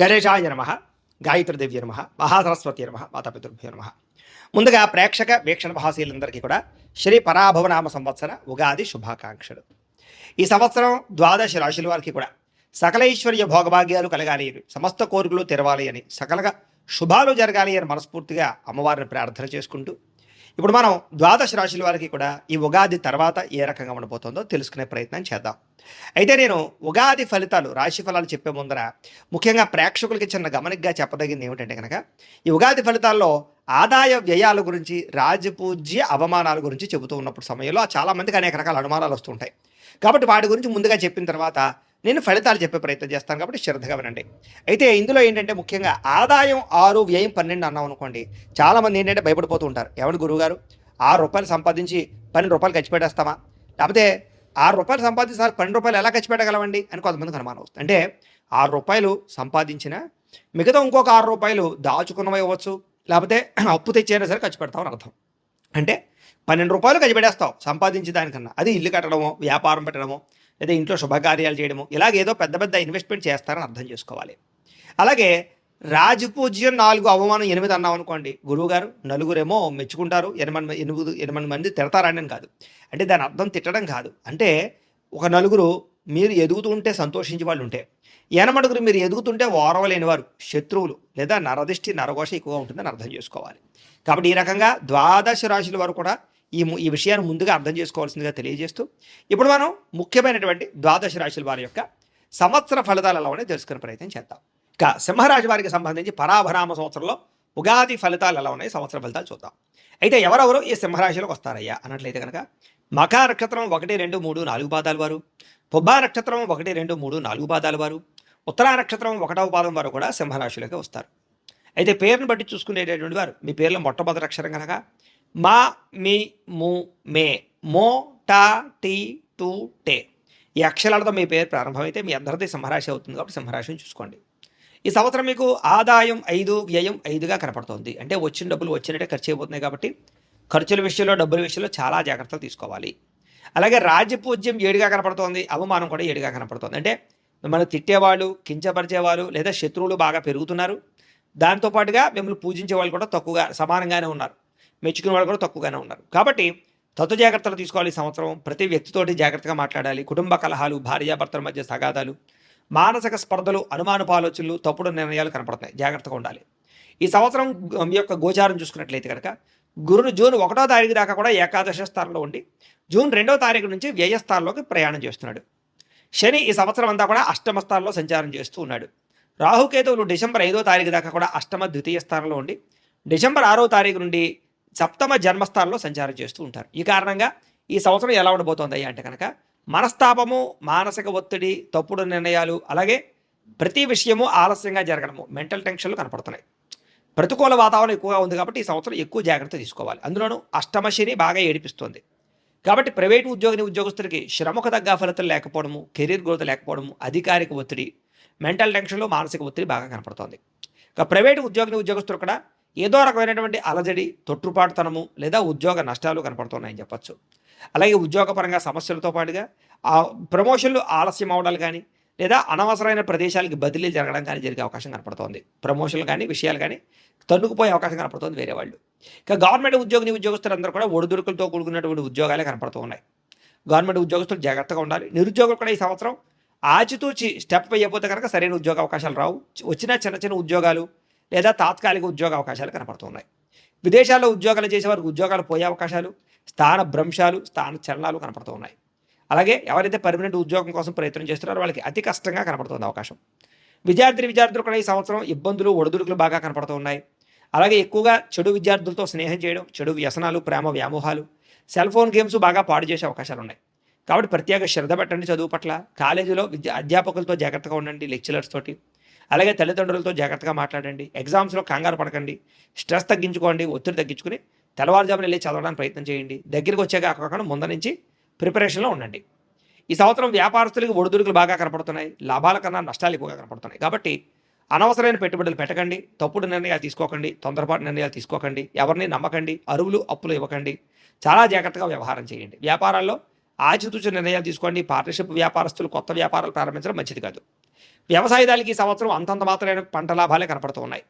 గణేశాయ నమ, గాయత్రీదేవి నమ, మహాసరస్వతి నమ, మాతాపితృభ్యో నమ. ముందుగా ప్రేక్షక వీక్షణ మహాశీలందరికీ కూడా శ్రీ పరాభవనామ సంవత్సర ఉగాది శుభాకాంక్షలు. ఈ సంవత్సరం ద్వాదశ రాశుల వారికి కూడా సకలైశ్వర్య భోగభాగ్యాలు కలగాలి అని, సమస్త కోరికలు తెరవాలి అని, సకలగా శుభాలు జరగాలి అని మనస్ఫూర్తిగా అమ్మవారిని ప్రార్థన చేసుకుంటూ ఇప్పుడు మనం ద్వాదశ రాశుల వారికి కూడా ఈ ఉగాది తర్వాత ఏ రకంగా ఉండబోతుందో తెలుసుకునే ప్రయత్నం చేద్దాం. అయితే నేను ఉగాది ఫలితాలు, రాశి ఫలాలు చెప్పే ముందర ముఖ్యంగా ప్రేక్షకులకి చిన్న గమనికగా చెప్పదగింది ఏమిటంటే కనుక, ఈ ఉగాది ఫలితాల్లో ఆదాయ వ్యయాల గురించి, రాజపూజ్య అవమానాల గురించి చెబుతూ ఉన్నప్పుడు సమయంలో చాలామందికి అనేక రకాల అనుమానాలు వస్తుంటాయి. కాబట్టి వాటి గురించి ముందుగా చెప్పిన తర్వాత నేను ఫలితాలు చెప్పే ప్రయత్నం చేస్తాను, కాబట్టి శ్రద్ధగా వినండి. అయితే ఇందులో ఏంటంటే ముఖ్యంగా ఆదాయం 6, వ్యయం 12 అన్నాం అనుకోండి, చాలామంది ఏంటంటే భయపడిపోతూ ఉంటారు. ఎవరి గురువుగారు ₹6 సంపాదించి ₹12 ఖర్చు పెట్టేస్తామా, లేకపోతే ₹6 సంపాదించి ₹12 ఎలా ఖర్చు పెట్టగలమండి అని కొంతమందికి అనుమానం వస్తుంది. అంటే ₹6 సంపాదించిన మిగతా ఇంకొక ₹6 దాచుకున్నవి ఇవ్వచ్చు, లేకపోతే అప్పు తెచ్చైనా సరే ఖర్చు పెడతామని అర్థం. అంటే ₹12 ఖర్చు పెట్టేస్తావు సంపాదించే దానికన్నా. అది ఇల్లు కట్టడమో, వ్యాపారం పెట్టడమో, లేదా ఇంట్లో శుభకార్యాలు చేయడము, ఇలాగేదో పెద్ద పెద్ద ఇన్వెస్ట్మెంట్ చేస్తారని అర్థం చేసుకోవాలి. అలాగే రాజపూజ్యం 4, అవమానం 8 అన్నాం అనుకోండి, గురువుగారు నలుగురేమో మెచ్చుకుంటారు, 8 మంది తిడతారని అని కాదు. అంటే దాని అర్థం తిట్టడం కాదు. అంటే ఒక నలుగురు మీరు ఎదుగుతూ ఉంటే సంతోషించే వాళ్ళు ఉంటే, 8 మీరు ఎదుగుతుంటే ఓరవలేని వారు, శత్రువులు లేదా నరదిష్టి నరఘోష ఎక్కువగా ఉంటుందని అర్థం చేసుకోవాలి. కాబట్టి ఈ రకంగా ద్వాదశ రాశుల వరకు కూడా ఈ విషయాన్ని ముందుగా అర్థం చేసుకోవాల్సిందిగా తెలియజేస్తూ ఇప్పుడు మనం ముఖ్యమైనటువంటి ద్వాదశ రాశుల వారి యొక్క సంవత్సర ఫలితాలు ఎలా ఉన్నాయో తెలుసుకునే ప్రయత్నం చేద్దాం. ఇక సింహరాశి వారికి సంబంధించి పరాభరామ సంవత్సరంలో ఉగాది ఫలితాలు ఎలా ఉన్నాయి, సంవత్సర ఫలితాలు చూద్దాం. అయితే ఎవరెవరు ఈ సింహరాశిలోకి వస్తారయ్యా అన్నట్లయితే కనుక, మఖా నక్షత్రం 1, 2, 3, 4 పాదాల వారు, పుబ్బా నక్షత్రం 1, 2, 3, 4 పాదాల వారు, ఉత్తరా నక్షత్రం 1వ పాదం వారు కూడా సింహరాశిలోకి వస్తారు. అయితే పేరును బట్టి చూసుకునేటటువంటి వారు, మీ పేర్లో మొట్టమొదటి అక్షరం కనుక మా, మీ, ము, మే, మో, టా, టీ, టూ, టే ఈ అక్షరాలతో మీ పేరు ప్రారంభమైతే మీ అందరిది సింహరాశి అవుతుంది. కాబట్టి సింహరాశిని చూసుకోండి. ఈ సంవత్సరం మీకు ఆదాయం 5, వ్యయం 5గా కనపడుతుంది. అంటే వచ్చిన డబ్బులు వచ్చినట్టే ఖర్చు అయిపోతున్నాయి. కాబట్టి ఖర్చుల విషయంలో, డబ్బుల విషయంలో చాలా జాగ్రత్తలు తీసుకోవాలి. అలాగే రాజ్యపూజ్యం 7గా కనపడుతోంది, అవమానం కూడా 7గా కనపడుతుంది. అంటే మిమ్మల్ని తిట్టేవాళ్ళు, కించపరిచేవాళ్ళు లేదా శత్రువులు బాగా పెరుగుతున్నారు. దాంతోపాటుగా మిమ్మల్ని పూజించే వాళ్ళు కూడా తక్కువగా, సమానంగానే ఉన్నారు. మెచ్చుకునే వాళ్ళు కూడా తక్కువగానే ఉన్నారు. కాబట్టి తత్వ జాగ్రత్తలు తీసుకోవాలి. ఈ సంవత్సరం ప్రతి వ్యక్తితోటి జాగ్రత్తగా మాట్లాడాలి. కుటుంబ కలహాలు, భార్యాభర్తల మధ్య తగాదాలు, మానసిక స్పర్ధలు, అనుమానపు ఆలోచనలు, తప్పుడు నిర్ణయాలు కనపడుతున్నాయి. జాగ్రత్తగా ఉండాలి. ఈ సంవత్సరం మీ యొక్క గోచారం చూసుకున్నట్లయితే కనుక, గురుడు జూన్ 1వ తారీఖు దాకా కూడా ఏకాదశ స్థానంలో ఉండి జూన్ 2వ తారీఖు నుంచి వ్యయ స్థానంలోకి ప్రయాణం చేస్తున్నాడు. శని ఈ సంవత్సరం అంతా కూడా అష్టమ స్థానంలో సంచారం చేస్తూ ఉన్నాడు. రాహుకేతువులు డిసెంబర్ 5వ తారీఖు దాకా కూడా అష్టమ ద్వితీయ స్థానంలో ఉండి డిసెంబర్ 6వ తారీఖు నుండి సప్తమ జన్మస్థానంలో సంచారం చేస్తూ ఉంటారు. ఈ కారణంగా ఈ సంవత్సరం ఎలా ఉండబోతోంది అంటే కనుక, మనస్తాపము, మానసిక ఒత్తిడి, తప్పుడు నిర్ణయాలు, అలాగే ప్రతి విషయము ఆలస్యంగా జరగడము, మెంటల్ టెన్షన్లు కనపడుతున్నాయి. ప్రతికూల వాతావరణం ఎక్కువగా ఉంది. కాబట్టి ఈ సంవత్సరం ఎక్కువ జాగ్రత్త తీసుకోవాలి. అందులోనూ అష్టమ శని బాగా ఏడిపిస్తుంది. కాబట్టి ప్రైవేటు ఉద్యోగస్తులకి శ్రమకు తగ్గ ఫలితం లేకపోవడము, కెరీర్ గ్రోత్ లేకపోవడము, అధికారిక ఒత్తిడి, మెంటల్ టెన్షన్లు, మానసిక ఒత్తిడి బాగా కనపడుతోంది. ఇక ప్రైవేటు ఉద్యోగస్తులు కూడా ఏదో రకమైనటువంటి అలజడి, తొట్టుపాటుతనము లేదా ఉద్యోగ నష్టాలు కనపడుతున్నాయని చెప్పచ్చు. అలాగే ఉద్యోగపరంగా సమస్యలతో పాటుగా ప్రమోషన్లు ఆలస్యం అవడాలు కానీ, లేదా అనవసరమైన ప్రదేశాలకి బదిలీ జరగడం కానీ జరిగే అవకాశం కనపడుతోంది. ప్రమోషన్లు కానీ, విషయాలు కానీ తన్నుకుపోయే అవకాశం కనపడుతుంది వేరే వాళ్ళు. ఇక గవర్నమెంట్ ఉద్యోగస్తులందరూ కూడా ఒడిదుడుకులతో కూడుకున్నటువంటి ఉద్యోగాలే కనపడుతూ ఉన్నాయి. గవర్నమెంట్ ఉద్యోగస్తులు జాగ్రత్తగా ఉండాలి. నిరుద్యోగులు కూడా ఈ సంవత్సరం ఆచితూచి స్టెప్ వేయకపోతే కనుక సరైన ఉద్యోగ అవకాశాలు రావు. వచ్చిన చిన్న చిన్న ఉద్యోగాలు లేదా తాత్కాలిక ఉద్యోగ అవకాశాలు కనపడుతున్నాయి. విదేశాల్లో ఉద్యోగాలు చేసేవారికి ఉద్యోగాలు పోయే అవకాశాలు, స్థాన భ్రంశాలు, స్థాన చలనాలు కనపడుతూ ఉన్నాయి. అలాగే ఎవరైతే పర్మనెంట్ ఉద్యోగం కోసం ప్రయత్నం చేస్తున్నారో వాళ్ళకి అతి కష్టంగా కనపడుతుంది అవకాశం. విద్యార్థులు కూడా ఈ సంవత్సరం ఇబ్బందులు, ఒడిదుడుకులు బాగా కనపడుతూ ఉన్నాయి. అలాగే ఎక్కువగా చెడు విద్యార్థులతో స్నేహం చేయడం, చెడు వ్యసనాలు, ప్రేమ వ్యామోహాలు, సెల్ ఫోన్ గేమ్స్ బాగా పాడు చేసే అవకాశాలు ఉన్నాయి. కాబట్టి ప్రత్యేక శ్రద్ధ పెట్టండి చదువు పట్ల. కాలేజీలో అధ్యాపకులతో జాగ్రత్తగా ఉండండి, లెక్చరర్స్ తోటి. అలాగే తల్లిదండ్రులతో జాగ్రత్తగా మాట్లాడండి. ఎగ్జామ్స్లో కంగారు పడకండి, స్ట్రెస్ తగ్గించుకోండి, ఒత్తిడి తగ్గించుకుని తెల్లవారుజామున వెళ్ళి చదవడానికి ప్రయత్నం చేయండి. దగ్గరికి వచ్చాక కాకుండా ముందు నుంచి ప్రిపరేషన్లో ఉండండి. ఈ సంవత్సరం వ్యాపారస్తులకి ఒడిదుడుకులు బాగా కనపడుతున్నాయి. లాభాల కన్నా నష్టాలు ఎక్కువగా కనపడుతున్నాయి. కాబట్టి అనవసరమైన పెట్టుబడులు పెట్టకండి, తప్పుడు నిర్ణయాలు తీసుకోకండి, తొందరపాటు నిర్ణయాలు తీసుకోకండి, ఎవరిని నమ్మకండి, అరువులు అప్పులు ఇవ్వకండి. చాలా జాగ్రత్తగా వ్యవహారం చేయండి. వ్యాపారాల్లో ఆచితూచి నిర్ణయాలు తీసుకోండి. పార్ట్నర్షిప్ వ్యాపారస్తులు కొత్త వ్యాపారాలు ప్రారంభించడం మంచిది కాదు. వ్యవసాయదారులకి ఈ సంవత్సరం అంతంత మాత్రమైన పంట లాభాలే కనపడుతూ ఉన్నాయి.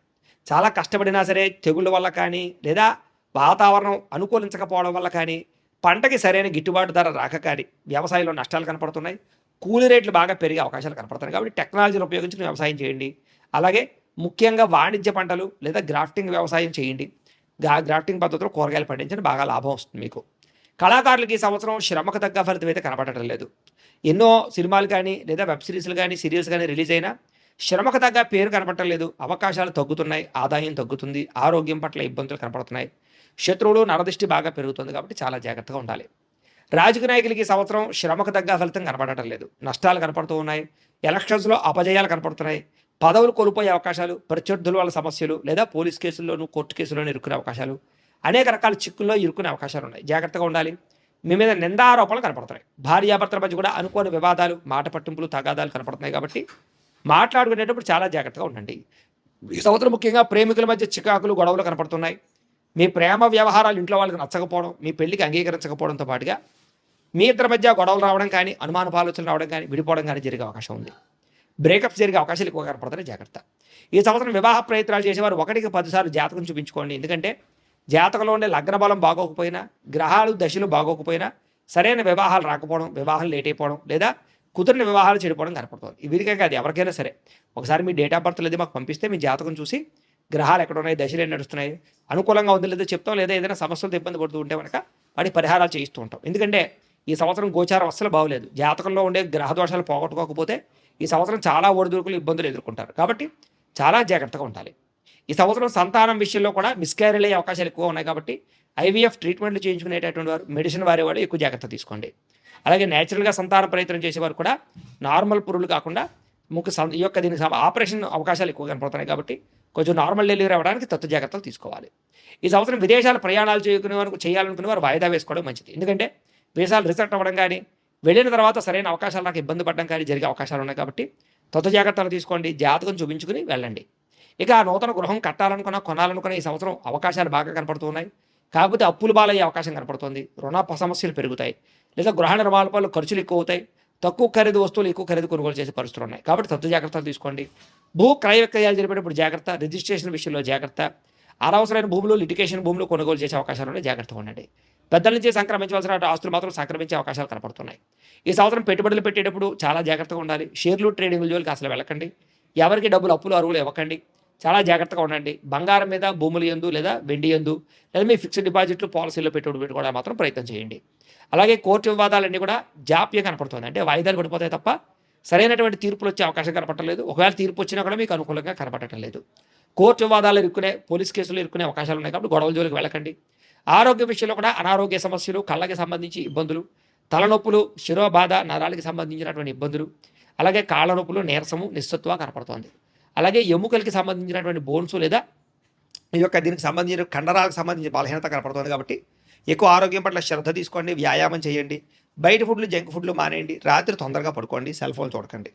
చాలా కష్టపడినా సరే తెగుళ్ళ వల్ల కానీ లేదా వాతావరణం అనుకూలించకపోవడం వల్ల కానీ పంటకి సరైన గిట్టుబాటు ధర రాక కానీ వ్యవసాయంలో నష్టాలు కనపడుతున్నాయి. కూలీ రేట్లు బాగా పెరిగే అవకాశాలు కనపడుతున్నాయి. కాబట్టి టెక్నాలజీని ఉపయోగించుకుని వ్యవసాయం చేయండి. అలాగే ముఖ్యంగా వాణిజ్య పంటలు లేదా గ్రాఫ్టింగ్ వ్యవసాయం చేయండి. గ్రాఫ్టింగ్ పద్ధతిలో కూరగాయలు పండించండి, బాగా లాభం వస్తుంది మీకు. కళాకారులకి ఈ సంవత్సరం శ్రమకు తగ్గ ఫలితం అయితే కనపడటం లేదు. ఎన్నో సినిమాలు కానీ లేదా వెబ్ సిరీస్లు కానీ సీరియల్స్ కానీ రిలీజ్ అయినా శ్రమకు తగ్గ పేరు కనపడటం లేదు. అవకాశాలు తగ్గుతున్నాయి, ఆదాయం తగ్గుతుంది, ఆరోగ్యం పట్ల ఇబ్బందులు కనపడుతున్నాయి, శత్రువులు నరదృష్టి బాగా పెరుగుతుంది. కాబట్టి చాలా జాగ్రత్తగా ఉండాలి. రాజకీయ నాయకులకి ఈ సంవత్సరం శ్రమకు తగ్గ ఫలితం కనపడటం లేదు. నష్టాలు కనపడుతూ ఉన్నాయి. ఎలక్షన్స్లో అపజయాలు కనపడుతున్నాయి. పదవులు కోల్పోయే అవకాశాలు, ప్రత్యర్థుల వల్ల సమస్యలు లేదా పోలీస్ కేసుల్లోనూ కోర్టు కేసుల్లోనూ ఇరుక్కునే అవకాశాలు, అనేక రకాల చిక్కుల్లో ఇరుక్కునే అవకాశాలు ఉన్నాయి. జాగ్రత్తగా ఉండాలి. మీ మీద నిందారోపణలు కనపడుతున్నాయి. భార్యాభర్తల మధ్య కూడా అనుకోని వివాదాలు, మాట పట్టింపులు, తగాదాలు కనపడుతున్నాయి. కాబట్టి మాట్లాడుకునేటప్పుడు చాలా జాగ్రత్తగా ఉండండి. ఈ సంవత్సరం ముఖ్యంగా ప్రేమికుల మధ్య చికాకులు, గొడవలు కనపడుతున్నాయి. మీ ప్రేమ వ్యవహారాలు ఇంట్లో వాళ్ళకి నచ్చకపోవడం, మీ పెళ్లికి అంగీకరించకపోవడంతో పాటుగా మీ ఇద్దరి మధ్య గొడవలు రావడం కానీ, అనుమానపు ఆలోచనలు రావడం కానీ, విడిపోవడం కానీ జరిగే అవకాశం ఉంది. బ్రేకప్స్ జరిగే అవకాశాలు ఎక్కువ కనపడుతున్నాయి. జాగ్రత్త. ఈ సంవత్సరం వివాహ ప్రయత్నాలు చేసేవారు 1కి 10 సార్లు జాతకం చూపించుకోండి. ఎందుకంటే జాతకంలో ఉండే లగ్న బలం బాగోకపోయినా, గ్రహాలు దశలు బాగోకపోయినా సరైన వివాహాలు రాకపోవడం, వివాహాలు లేట్ అయిపోవడం లేదా కుదిరిన వివాహాలు చెడిపోవడం కనపడుతుంది. వీరికే కాదు, ఎవరికైనా సరే ఒకసారి మీ డేట్ ఆఫ్ బర్త్ లేదు మాకు పంపిస్తే మీ జాతకం చూసి గ్రహాలు ఎక్కడ ఉన్నాయి, దశలు ఏం నడుస్తున్నాయి, అనుకూలంగా ఉంది లేదో చెప్తాం. లేదా ఏదైనా సమస్యలతో ఇబ్బంది పడుతూ ఉంటే కనుక వాటి పరిహారాలు చేయిస్తూ ఉంటాం. ఎందుకంటే ఈ సంవత్సరం గోచారం అస్సలు బాగోలేదు. జాతకంలో ఉండే గ్రహ దోషాలు పోగొట్టుకోకపోతే ఈ సంవత్సరం చాలా ఒడిదుడుకులు, ఇబ్బందులు ఎదుర్కొంటారు. కాబట్టి చాలా జాగ్రత్తగా ఉండాలి. ఈ సంవత్సరం సంతానం విషయంలో కూడా మిస్క్యారీలు అయ్యే అవకాశాలు ఎక్కువ ఉన్నాయి. కాబట్టి ఐవీఎఫ్ ట్రీట్మెంట్లు చేయించుకునేటటువంటి వారు, మెడిసిన్ వారేవాళ్ళు ఎక్కువ జాగ్రత్త తీసుకోండి. అలాగే న్యాచురల్గా సంతాన ప్రయత్నం చేసేవారు కూడా నార్మల్ పురులు కాకుండా ఈ యొక్క దీనికి ఆపరేషన్ అవకాశాలు ఎక్కువ కనపడుతున్నాయి. కాబట్టి కొంచెం నార్మల్ డెలివరీ అవ్వడానికి తత్వ జాగ్రత్తలు తీసుకోవాలి. ఈ సంవత్సరం విదేశాల ప్రయాణాలు చేయాలనుకునే వారు వాయిదా వేసుకోవడం మంచిది. ఎందుకంటే వీసాలు రిజెక్ట్ అవ్వడం కానీ, వెళ్ళిన తర్వాత సరైన అవకాశాలు నాకు ఇబ్బంది పడడం కానీ జరిగే అవకాశాలు ఉన్నాయి. కాబట్టి తత్వ జాగ్రత్తలు తీసుకోండి, జాతకం చూపించుకుని వెళ్ళండి. ఇక నూతన గృహం కట్టాలనుకున్నా, కొనాలనుకున్న ఈ సంవత్సరం అవకాశాలు బాగా కనపడుతున్నాయి. కాకపోతే అప్పులు బాలయ్యే అవకాశం కనపడుతుంది. రుణ సమస్యలు పెరుగుతాయి లేదా గృహ నిర్మాణ పనులు ఖర్చులు ఎక్కువ అవుతాయి. తక్కువ ఖరీదు వస్తువులు ఎక్కువ ఖరీదు కొనుగోలు చేసే పరిస్థితులు ఉన్నాయి. కాబట్టి తత్వ జాగ్రత్తలు తీసుకోండి. భూ క్రయ విక్రయాలు జరిపేటప్పుడు జాగ్రత్త, రిజిస్ట్రేషన్ విషయంలో జాగ్రత్త, అనవసరమైన భూములు, లిటికేషన్ భూములు కొనుగోలు చేసే అవకాశాలు ఉన్నాయి. జాగ్రత్తగా ఉండండి. పెద్దల నుంచి సంక్రమించవలసిన ఆస్తులు మాత్రం సంక్రమించే అవకాశాలు కనపడుతున్నాయి. ఈ సంవత్సరం పెట్టుబడులు పెట్టేటప్పుడు చాలా జాగ్రత్తగా ఉండాలి. షేర్లు, ట్రేడింగ్ల జోలికి అసలు వెళ్ళకండి. ఎవరికి డబ్బులు అప్పులు అరువులు ఇవ్వకండి. చాలా జాగ్రత్తగా ఉండండి. బంగారం మీద, భూములు యందు లేదా వెండి యందు లేదా మీ ఫిక్స్డ్ డిపాజిట్లు, పాలసీల్లో పెట్టుకోవడానికి మాత్రం ప్రయత్నం చేయండి. అలాగే కోర్టు వివాదాలన్నీ కూడా జాప్యం కనపడుతుంది. అంటే వాయిదాలు పడిపోతాయి తప్ప సరైనటువంటి తీర్పులు వచ్చే అవకాశం కనపడటం లేదు. ఒకవేళ తీర్పు వచ్చినా కూడా మీకు అనుకూలంగా కనపడటం లేదు. కోర్టు వివాదాలు ఇరుక్కునే, పోలీస్ కేసులు ఇరుక్కునే అవకాశాలు ఉన్నాయి. కాబట్టి గొడవల జోలికి వెళ్ళకండి. ఆరోగ్య విషయంలో కూడా అనారోగ్య సమస్యలు, కళ్ళకి సంబంధించి ఇబ్బందులు, తలనొప్పులు, శిరోబాధ, నరాలకి సంబంధించినటువంటి ఇబ్బందులు, అలాగే కాళ్ళ నొప్పులు, నీరసము, నిస్సత్వ కనపడుతోంది. అలాగే ఎముకలకి సంబంధించినటువంటి బోన్స్ లేదా ఈ యొక్క దీనికి సంబంధించిన కండరాలకు సంబంధించిన బలహీనత కనపడుతుంది. కాబట్టి ఎక్కువ ఆరోగ్యం పట్ల శ్రద్ధ తీసుకోండి, వ్యాయామం చేయండి, బయట ఫుడ్లు, జంక్ ఫుడ్లు మానేయండి, రాత్రి తొందరగా పడుకోండి, సెల్ ఫోన్ చూడకండి.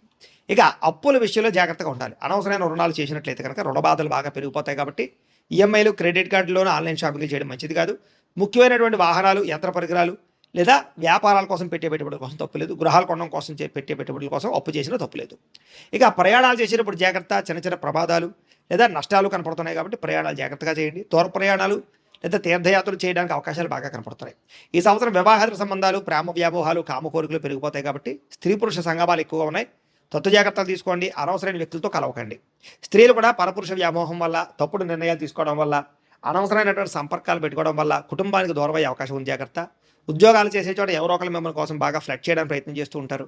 ఇక అప్పుల విషయంలో జాగ్రత్తగా ఉండాలి. అనవసరమైన రుణాలు చేసినట్లయితే కనుక రుణ బాధలు బాగా పెరిగిపోతాయి. కాబట్టి ఈఎంఐలు, క్రెడిట్ కార్డులోనూ ఆన్లైన్ షాపింగ్ చేయడం మంచిది కాదు. ముఖ్యమైనటువంటి వాహనాలు, యంత్ర పరికరాలు లేదా వ్యాపారాల కోసం పెట్టే పెట్టుబడుల కోసం తప్పులేదు. గృహాలు కొనడం కోసం పెట్టే పెట్టుబడుల కోసం అప్పు చేసినా తప్పులేదు. ఇక ప్రయాణాలు చేసేటప్పుడు జాగ్రత్త, చిన్న చిన్న ప్రమాదాలు లేదా నష్టాలు కనపడుతున్నాయి. కాబట్టి ప్రయాణాలు జాగ్రత్తగా చేయండి. దూర ప్రయాణాలు లేదా తీర్థయాత్రలు చేయడానికి అవకాశాలు బాగా కనపడుతున్నాయి. ఈ సంవత్సరం వివాహేతర సంబంధాలు, ప్రేమ వ్యామోహాలు, కామ కోరికలు పెరిగిపోతాయి. కాబట్టి స్త్రీ పురుష సంగమాలు ఎక్కువగా ఉన్నాయి. తత్వ జాగ్రత్తలు తీసుకోండి. అనవసరమైన వ్యక్తులతో కలవకండి. స్త్రీలు కూడా పరపురుష వ్యామోహం వల్ల, తప్పుడు నిర్ణయాలు తీసుకోవడం వల్ల, అనవసరమైనటువంటి సంపర్కాలు పెట్టుకోవడం వల్ల కుటుంబానికి దూరమయ్యే అవకాశం ఉంది. జాగ్రత్త. ఉద్యోగాలు చేసే చోట ఎవరో ఒకరు మిమ్మల్ని కోసం బాగా ఫ్లడ్ చేయడానికి ప్రయత్నం చేస్తూ ఉంటారు.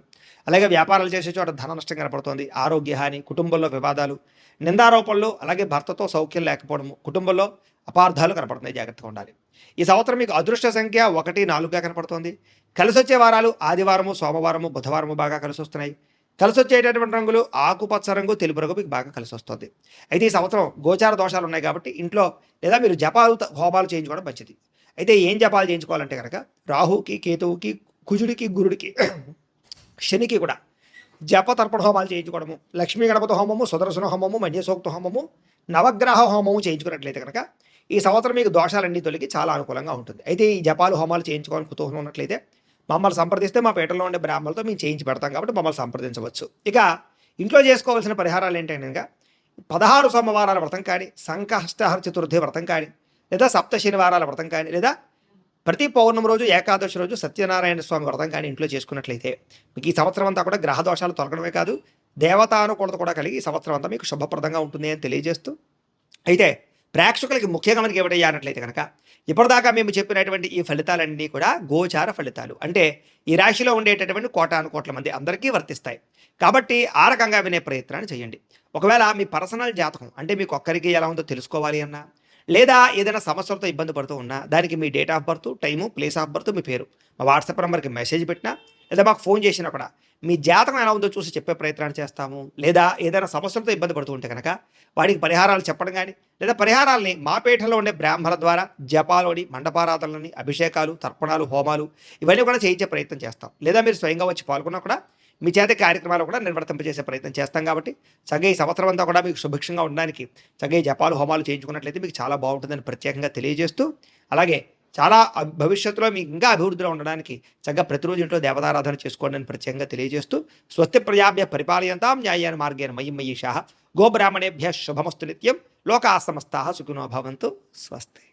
అలాగే వ్యాపారాలు చేసే చోట ధన నష్టం కనపడుతుంది. ఆరోగ్య హాని, కుటుంబంలో వివాదాలు, నిందారోపణలు, అలాగే భర్తతో సౌఖ్యం లేకపోవడము, కుటుంబంలో అపార్థాలు కనపడుతున్నాయి. జాగ్రత్తగా ఉండాలి. ఈ సంవత్సరం మీకు అదృష్ట సంఖ్య 1, 4గా కనపడుతోంది. కలిసి వచ్చే వారాలు ఆదివారము, సోమవారము, బుధవారము బాగా కలిసి వస్తున్నాయి. కలిసి వచ్చేటటువంటి రంగులు ఆకుపచ్చ రంగు, తెలుపు రంగు మీకు బాగా కలిసి వస్తుంది. అయితే ఈ సంవత్సరం గోచార దోషాలు ఉన్నాయి. కాబట్టి ఇంట్లో లేదా మీరు జపాలు, హోమాలు చేయించుకోవడం మంచిది. అయితే ఏం జపాలు చేయించుకోవాలంటే కనుక రాహుకి, కేతువుకి, కుజుడికి, గురుడికి, శనికి కూడా జప తర్పణ హోమాలు చేయించుకోవడము, లక్ష్మీ గణపతి హోమము, సుదర్శన హోమము, మన్యసూక్త హోమము, నవగ్రహ హోమము చేయించుకున్నట్లయితే కనుక ఈ సంవత్సరం మీకు దోషాలన్నీ తొలగి చాలా అనుకూలంగా ఉంటుంది. అయితే ఈ జపాలు, హోమాలు చేయించుకోవాలని కుతూహలం ఉన్నట్లయితే మమ్మల్ని సంప్రదిస్తే మా పేటలో ఉండే బ్రాహ్మణులతో మేము చేయించి పెడతాం. కాబట్టి మమ్మల్ని సంప్రదించవచ్చు. ఇక ఇంట్లో చేసుకోవాల్సిన పరిహారాలు ఏంటంటే కనుక 16 సోమవారాల వ్రతం కానీ, సంకష్టహర చతుర్థి వ్రతం కానీ, లేదా సప్త శనివారాల వ్రతం కానీ, లేదా ప్రతి పౌర్ణమి రోజు ఏకాదశి రోజు సత్యనారాయణ స్వామి వ్రతం కానీ ఇంట్లో చేసుకున్నట్లయితే మీకు ఈ సంవత్సరం అంతా కూడా గ్రహ దోషాలు తొలగడమే కాదు, దేవతానుకూలత కూడా కలిగి ఈ సంవత్సరం అంతా మీకు శుభప్రదంగా ఉంటుంది అని తెలియజేస్తూ, అయితే ప్రేక్షకులకి ముఖ్యంగా మనకి ఏమిటయ్యానట్లయితే కనుక ఇప్పటిదాకా మేము చెప్పినటువంటి ఈ ఫలితాలన్నీ కూడా గోచార ఫలితాలు, అంటే ఈ రాశిలో ఉండేటటువంటి కోటాను కోట్ల మంది అందరికీ వర్తిస్తాయి. కాబట్టి ఆ రకంగా వినే ప్రయత్నాన్ని చేయండి. ఒకవేళ మీ పర్సనల్ జాతకం అంటే మీకు ఒక్కరికి ఎలా ఉందో తెలుసుకోవాలి అన్నా, లేదా ఏదైనా సమస్యలతో ఇబ్బంది పడుతూ ఉన్నా, దానికి మీ date of birth, time, place of birth, మీ పేరు మా వాట్సాప్ నెంబర్కి మెసేజ్ పెట్టినా, లేదా మాకు ఫోన్ చేసినా కూడా మీ జాతకం ఎలా ఉందో చూసి చెప్పే ప్రయత్నాన్ని చేస్తాము. లేదా ఏదైనా సమస్యలతో ఇబ్బంది పడుతూ ఉంటే కనుక వాడికి పరిహారాలు చెప్పడం కానీ, లేదా పరిహారాలని మా పీఠంలో ఉండే బ్రాహ్మణ ద్వారా జపాలోని, మండపారాధనలని, అభిషేకాలు, తర్పణాలు, హోమాలు ఇవన్నీ కూడా చేయించే ప్రయత్నం చేస్తాం. లేదా మీరు స్వయంగా వచ్చి పాల్గొన్నా కూడా మీ చేత కార్యక్రమాలు కూడా నిర్వర్తింపజేసే ప్రయత్నం చేస్తాం. కాబట్టి చక్కగా ఈ సంవత్సరం అంతా కూడా మీకు సుభిక్షంగా ఉండడానికి చక్కగా జపాలు, హోమాలు చేయించుకున్నట్లయితే మీకు చాలా బాగుంటుందని ప్రత్యేకంగా తెలియజేస్తూ, అలాగే చాలా భవిష్యత్తులో మీకు ఇంకా అభివృద్ధిలో ఉండడానికి చక్కగా ప్రతిరోజు ఇంట్లో దేవతారాధన చేసుకోండి అని ప్రత్యేకంగా తెలియజేస్తూ, స్వస్తి ప్రజాభ్య పరిపాలయంతాం న్యాయేన మార్గేణ మయి మయీషాః గోబ్రాహ్మణేభ్యः శుభమస్తు నిత్యం లోకాः సమస్తాः సుఖినో భవంతు. స్వస్తి.